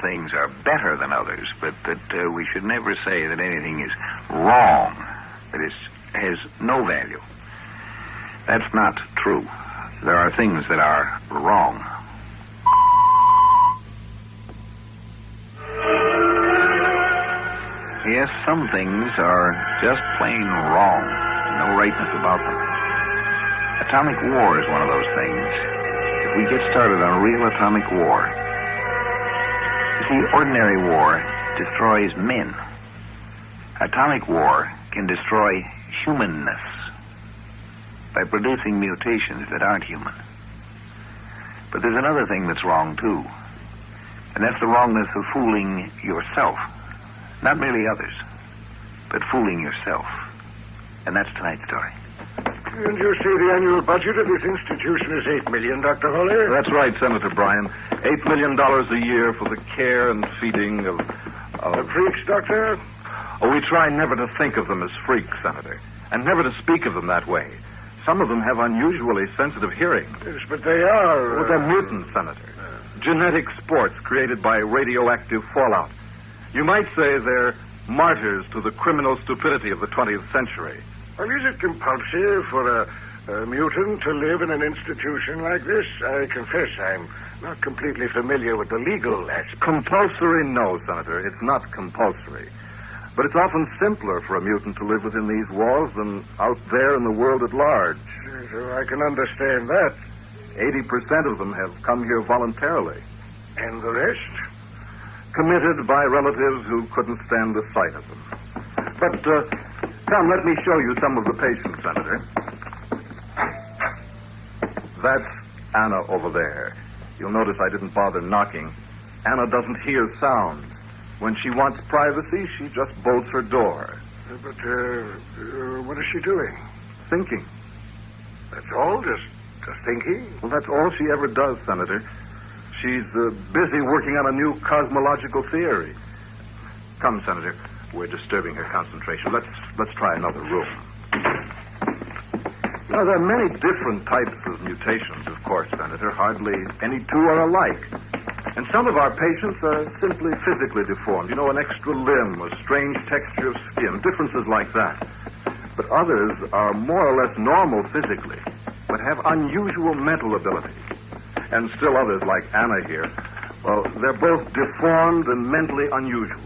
things are better than others, but that we should never say that anything is wrong, that it has no value. That's not true. There are things that are wrong. Yes, some things are just plain wrong. No rightness about them. Atomic war is one of those things. If we get started on a real atomic war... You see, ordinary war destroys men. Atomic war can destroy humanness by producing mutations that aren't human. But there's another thing that's wrong, too. And that's the wrongness of fooling yourself. Not merely others, but fooling yourself. And that's tonight's story. And you say the annual budget of this institution is $8 million, Dr. Hawley? That's right, Senator Bryan. $8 million a year for the care and feeding of... The freaks, Doctor? Oh, we try never to think of them as freaks, Senator, and never to speak of them that way. Some of them have unusually sensitive hearing. Yes, but they are... Well, they're mutants, Senator. Genetic sports created by radioactive fallout. You might say they're martyrs to the criminal stupidity of the 20th century. Well, is it compulsory for a mutant to live in an institution like this? I confess I'm not completely familiar with the legal aspect. Compulsory? No, Senator. It's not compulsory. But it's often simpler for a mutant to live within these walls than out there in the world at large. So I can understand that. 80% of them have come here voluntarily. And the rest? Committed by relatives who couldn't stand the sight of them. But, come, let me show you some of the patients, Senator. That's Anna over there. You'll notice I didn't bother knocking. Anna doesn't hear sound. When she wants privacy, she just bolts her door. But what is she doing? Thinking. That's all? Just thinking? Well, that's all she ever does, Senator. She's busy working on a new cosmological theory. Come, Senator. We're disturbing her concentration. Let's try another room. Now, there are many different types of mutations, of course, Senator. Hardly any two are alike. And some of our patients are simply physically deformed. You know, an extra limb, a strange texture of skin, differences like that. But others are more or less normal physically, but have unusual mental abilities. And still others, like Anna here, well, they're both deformed and mentally unusual.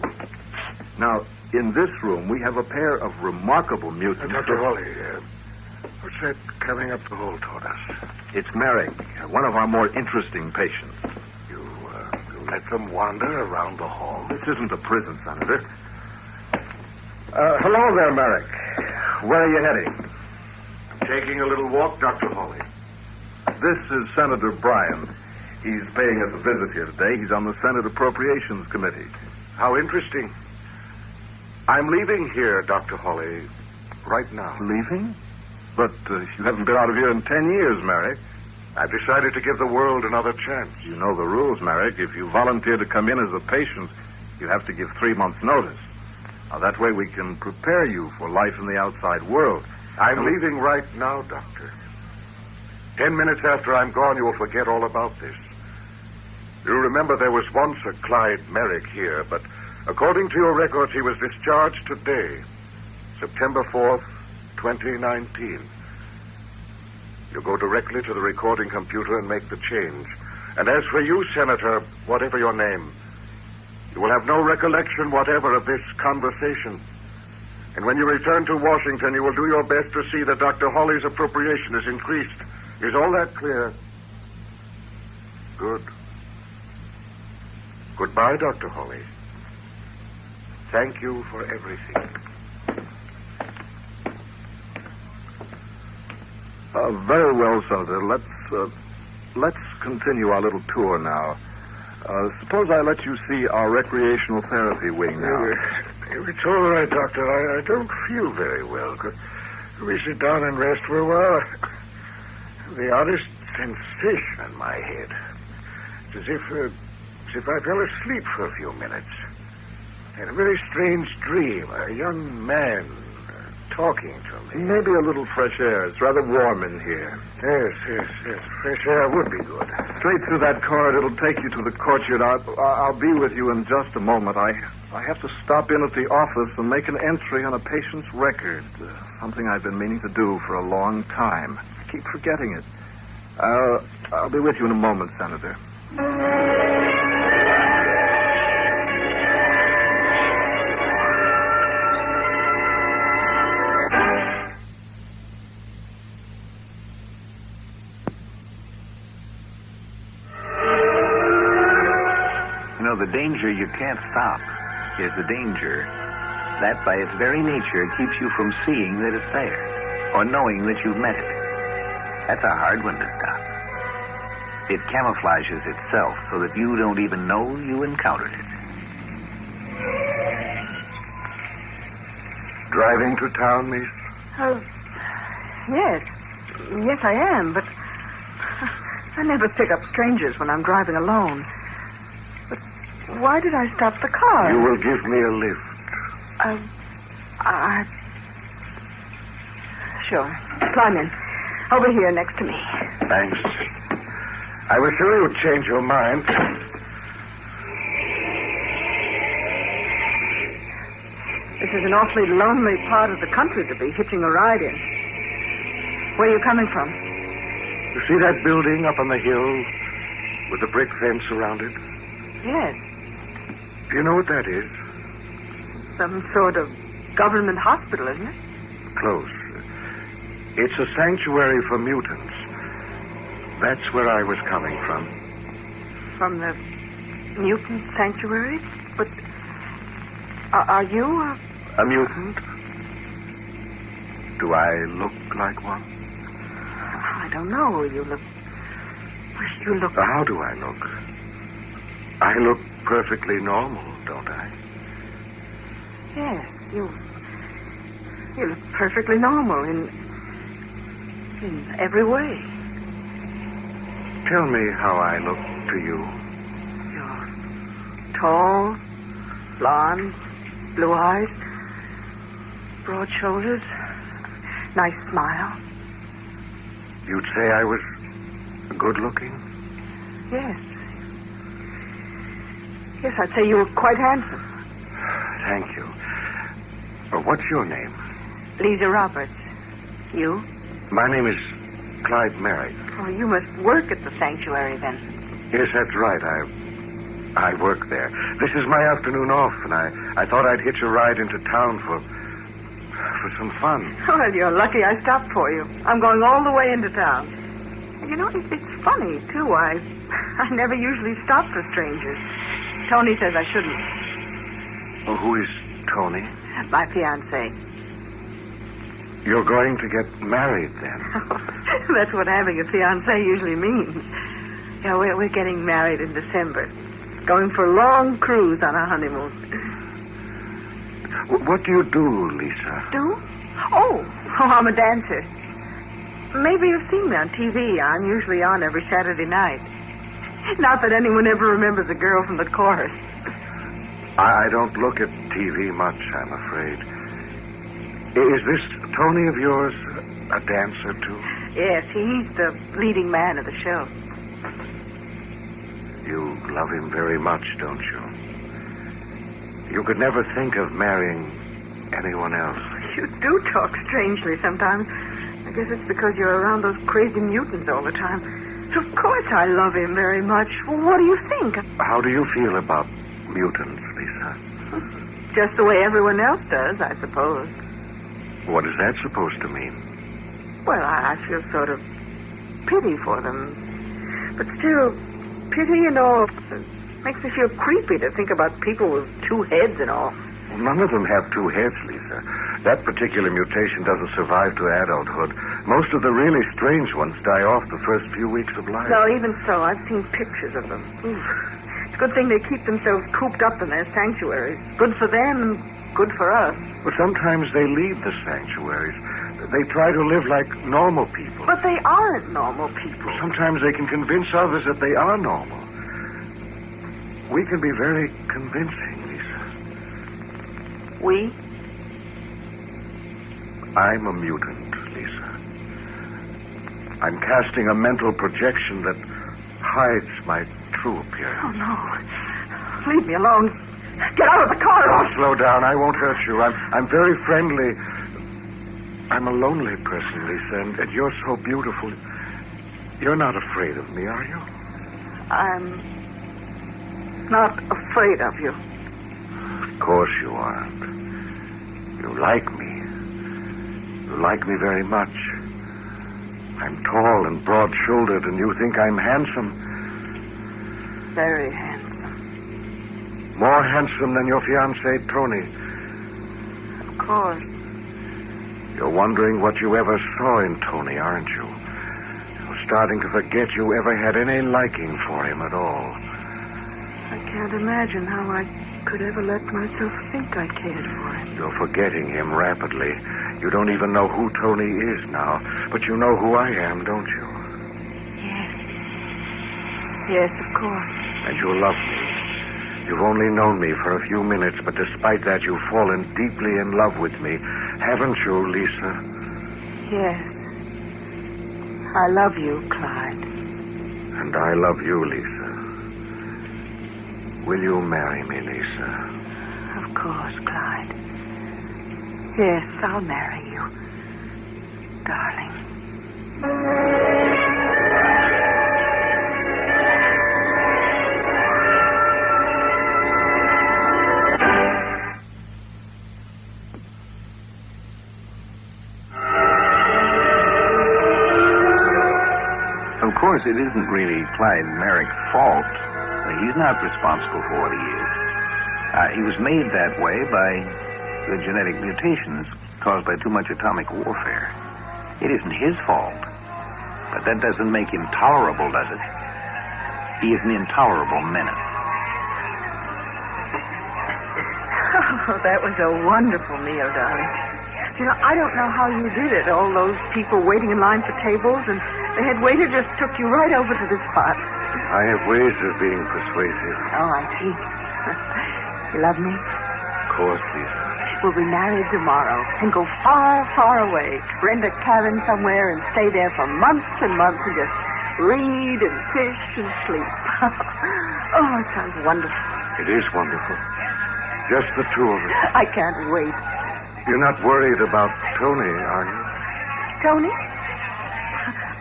Now, in this room, we have a pair of remarkable mutants. Dr. Hawley, what's that coming up the hall toward us? It's Merrick, one of our more interesting patients. You let them wander around the hall? This isn't a prison, Senator. Hello there, Merrick. Where are you heading? Taking a little walk, Dr. Hawley. This is Senator Bryan. He's paying us a visit here today. He's on the Senate Appropriations Committee. How interesting. I'm leaving here, Dr. Hawley, right now. Leaving? But you haven't been out of here in 10 years, Merrick. I've decided to give the world another chance. You know the rules, Merrick. If you volunteer to come in as a patient, you have to give 3 months' notice. Now, that way we can prepare you for life in the outside world. I'm leaving right now, Doctor. 10 minutes after I'm gone, you'll forget all about this. You remember there was once a Clyde Merrick here, but according to your records, he was discharged today, September 4th, 2019. You'll go directly to the recording computer and make the change. And as for you, Senator, whatever your name, you will have no recollection whatever of this conversation. And when you return to Washington, you will do your best to see that Dr. Hawley's appropriation is increased. Is all that clear? Good. Goodbye, Dr. Hawley. Thank you for everything. Very well, Senator. Let's continue our little tour now. Suppose I let you see our recreational therapy wing now. It's all right, Doctor. I don't feel very well. Could we sit down and rest for a while? The oddest sensation in my head. It's as if I fell asleep for a few minutes. I had a very strange dream. A young man, talking to me. Maybe a little fresh air. It's rather warm in here. Yes. Fresh air would be good. Straight through that corridor. It'll take you to the courtyard. I'll be with you in just a moment. I have to stop in at the office and make an entry on a patient's record. Something I've been meaning to do for a long time. I keep forgetting it. I'll be with you in a moment, Senator. The danger you can't stop is the danger that, by its very nature, keeps you from seeing that it's there or knowing that you've met it. That's a hard one to stop. It camouflages itself so that you don't even know you encountered it. Driving to town, miss? Yes. Yes, I am, but I never pick up strangers when I'm driving alone. Why did I stop the car? You will give me a lift. Sure. Climb in. Over here next to me. Thanks. I was sure you'd change your mind. This is an awfully lonely part of the country to be hitching a ride in. Where are you coming from? You see that building up on the hill with the brick fence around it? Yes. Do you know what that is? Some sort of government hospital, isn't it? Close. It's a sanctuary for mutants. That's where I was coming from. From the mutant sanctuary? But are you a mutant? Do I look like one? I don't know. You look... How do I look? I look perfectly normal, don't I? Yes, you look perfectly normal in every way. Tell me how I look to you. You're tall, blonde, blue eyes, broad shoulders, nice smile. You'd say I was good looking? Yes. Yes, I'd say you were quite handsome. Thank you. What's your name? Lisa Roberts. You? My name is Clyde Merrick. Oh, you must work at the sanctuary then. Yes, that's right. I work there. This is my afternoon off, and I thought I'd hitch a ride into town for some fun. Well, you're lucky I stopped for you. I'm going all the way into town. And you know, it's funny, too. I never usually stop for strangers. Tony says I shouldn't. Oh, who is Tony? My fiancé. You're going to get married, then? That's what having a fiancé usually means. Yeah, we're getting married in December. Going for a long cruise on our honeymoon. What do you do, Lisa? Do? Oh, I'm a dancer. Maybe you've seen me on TV. I'm usually on every Saturday night. Not that anyone ever remembers the girl from the chorus. I don't look at TV much, I'm afraid. Is this Tony of yours a dancer, too? Yes, he's the leading man of the show. You love him very much, don't you? You could never think of marrying anyone else. You do talk strangely sometimes. I guess it's because you're around those crazy mutants all the time. So of course I love him very much. Well, what do you think? How do you feel about mutants, Lisa? Just the way everyone else does, I suppose. What is that supposed to mean? Well, I feel sort of pity for them. But still, pity and all makes me feel creepy to think about people with two heads and all. Well, none of them have two heads, Lisa. That particular mutation doesn't survive to adulthood. Most of the really strange ones die off the first few weeks of life. No, even so, I've seen pictures of them. Oof. It's a good thing they keep themselves cooped up in their sanctuaries. Good for them and good for us. But sometimes they leave the sanctuaries. They try to live like normal people. But they aren't normal people. Sometimes they can convince others that they are normal. We can be very convincing, Lisa. We? I'm a mutant, Lisa. I'm casting a mental projection that hides my true appearance. Oh, no. Leave me alone. Get out of the car. Oh, slow down. I won't hurt you. I'm very friendly. I'm a lonely person, Lisa, and you're so beautiful. You're not afraid of me, are you? I'm not afraid of you. Of course you aren't. You like me. You like me very much. I'm tall and broad-shouldered, and you think I'm handsome. Very handsome. More handsome than your fiancé, Tony. Of course. You're wondering what you ever saw in Tony, aren't you? You're starting to forget you ever had any liking for him at all. I can't imagine how I could ever let myself think I cared for him. You're forgetting him rapidly. You don't even know who Tony is now, but you know who I am, don't you? Yes. Yes, of course. And you love me. You've only known me for a few minutes, but despite that, you've fallen deeply in love with me. Haven't you, Lisa? Yes. I love you, Clyde. And I love you, Lisa. Will you marry me, Lisa? Of course, Clyde. Yes, I'll marry you, darling. Of course, it isn't really Clyde Merrick's fault. He's not responsible for what he is. He was made that way by the genetic mutations caused by too much atomic warfare. It isn't his fault. But that doesn't make him tolerable, does it? He is an intolerable menace. Oh, that was a wonderful meal, darling. You know, I don't know how you did it. All those people waiting in line for tables, and the head waiter just took you right over to the spot. I have ways of being persuasive. Oh, I see. You love me? Of course, Lisa. We'll be married tomorrow and go far, far away. Rent a cabin somewhere and stay there for months and months and just read and fish and sleep. Oh, it sounds wonderful. It is wonderful. Just the two of us. I can't wait. You're not worried about Tony, are you? Tony?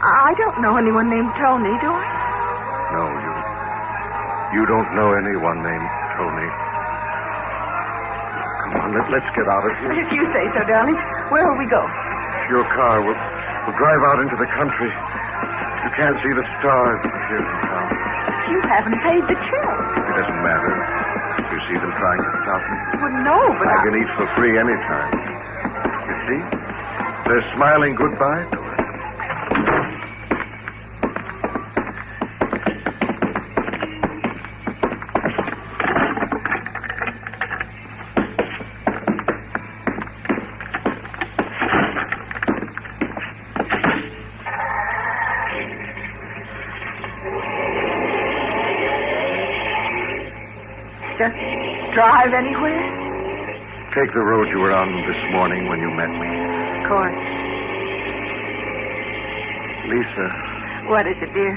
I don't know anyone named Tony, do I? No, you don't know anyone named Tony. Come on, let's get out of here. If you say so, darling. Where will we go? Your car. We'll drive out into the country. You can't see the stars here in town. You haven't paid the check. It doesn't matter. You see them trying to stop me? Well, no, but I can eat for free anytime. You see? They're smiling goodbye to us. just drive anywhere? Take the road you were on this morning when you met me. Of course. Lisa. What is it, dear?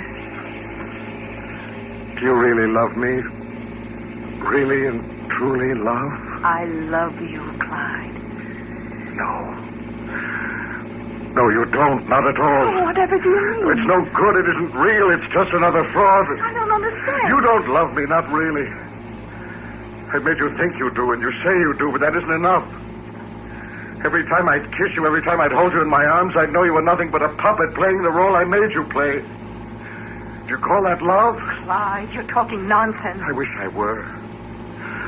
Do you really love me? Really and truly love? I love you, Clyde. No. No, you don't. Not at all. Oh, whatever do you mean? It's no good. It isn't real. It's just another fraud. I don't understand. You don't love me. Not really. I've made you think you do, and you say you do, but that isn't enough. Every time I'd kiss you, every time I'd hold you in my arms, I'd know you were nothing but a puppet playing the role I made you play. Do you call that love? Clyde, you're talking nonsense. I wish I were.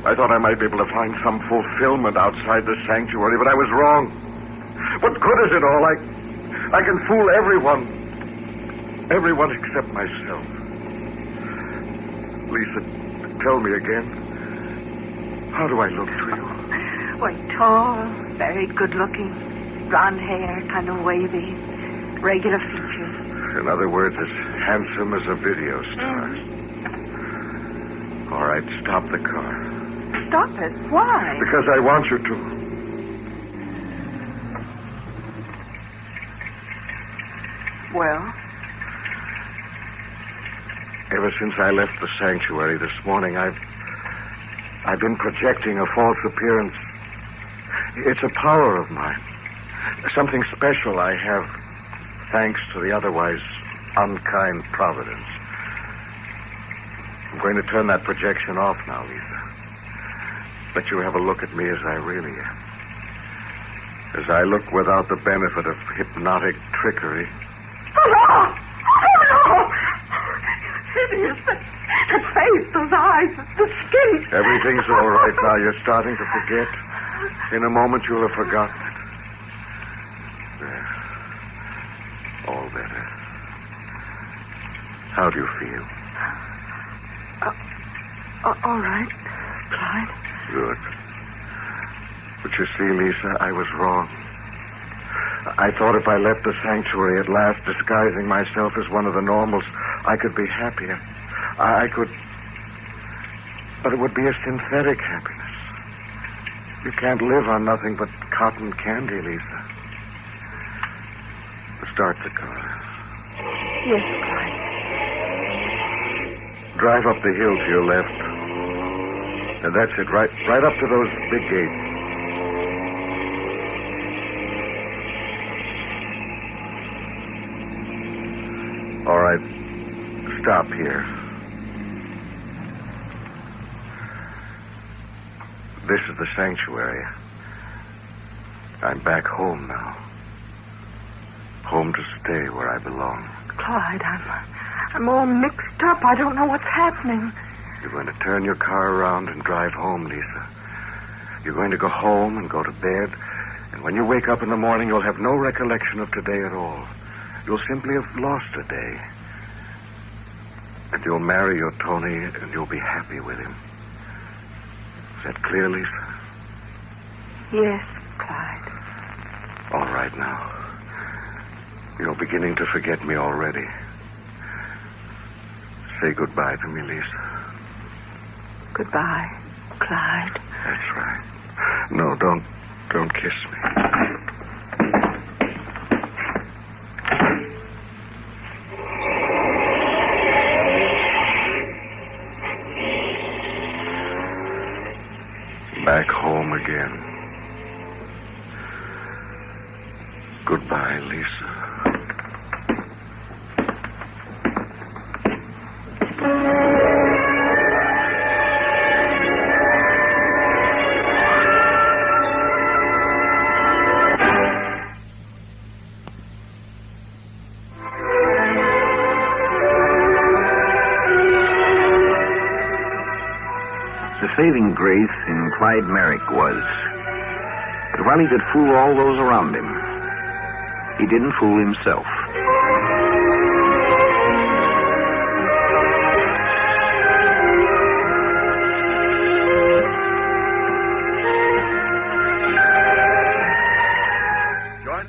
I thought I might be able to find some fulfillment outside the sanctuary, but I was wrong. What good is it all? I can fool everyone. Everyone except myself. Lisa, tell me again. How do I look to you? Why, tall, very good-looking, blonde hair, kind of wavy, regular features. In other words, as handsome as a video star. All right, stop the car. Stop it? Why? Because I want you to. Well? Ever since I left the sanctuary this morning, I've been projecting a false appearance. It's a power of mine. Something special I have, thanks to the otherwise unkind providence. I'm going to turn that projection off now, Lisa. Let you have a look at me as I really am. As I look without the benefit of hypnotic trickery. Oh, no! It is the face, those eyes, the skin. Everything's all right now. You're starting to forget. In a moment, you'll have forgotten it. There. All better. How do you feel? All right, Clyde. Good. But you see, Lisa, I was wrong. I thought if I left the sanctuary at last, disguising myself as one of the normals, I could be happier. I could... But it would be a synthetic happiness. You can't live on nothing but cotton candy, Lisa. Start the car. Yes, Clyde. Drive up the hill to your left. And that's it, right up to those big gates. All right, stop here. This is the sanctuary. I'm back home now. Home to stay where I belong. Clyde, I'm all mixed up. I don't know what's happening. You're going to turn your car around and drive home, Lisa. You're going to go home and go to bed, and when you wake up in the morning, you'll have no recollection of today at all. You'll simply have lost a day. And you'll marry your Tony, and you'll be happy with him. Is that clear, Lisa? Yes, Clyde. All right now. You're beginning to forget me already. Say goodbye to me, Lisa. Goodbye, Clyde. That's right. No, don't kiss me. Back home again. Goodbye, Lisa. The saving grace in Clyde Merrick was that while he could fool all those around him, he didn't fool himself.